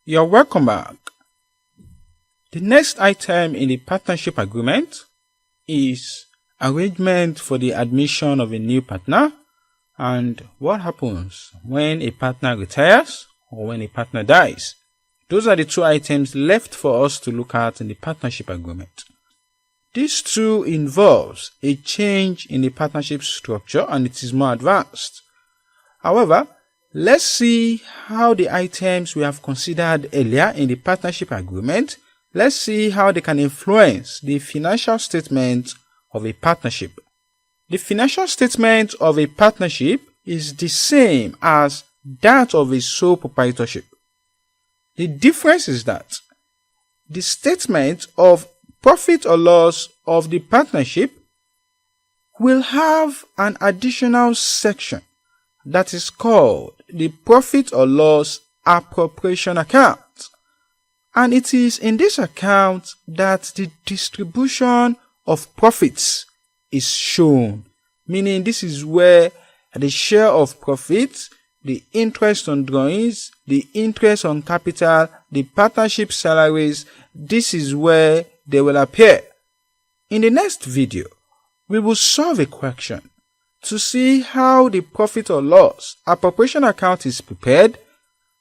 You're welcome back. The next item in the partnership agreement is arrangement for the admission of a new partner and what happens when a partner retires or when a partner dies. Those are the two items left for us to look at in the partnership agreement. This too involves a change in the partnership structure and it is more advanced. However, let's see how the items we have considered earlier in the partnership agreement, let's see how they can influence the financial statement of a partnership. The financial statement of a partnership is the same as that of a sole proprietorship. The difference is that the statement of profit or loss of the partnership will have an additional section that is called the profit or loss appropriation account. And it is in this account that the distribution of profits is shown, meaning this is where the share of profits, the interest on drawings, the interest on capital, the partnership salaries, this is where they will appear. In the next video, we will solve a question to see how the profit or loss appropriation account is prepared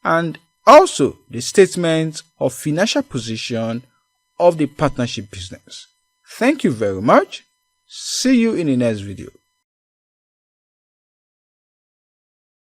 and also the statement of financial position of the partnership business. Thank you very much. See you in the next video.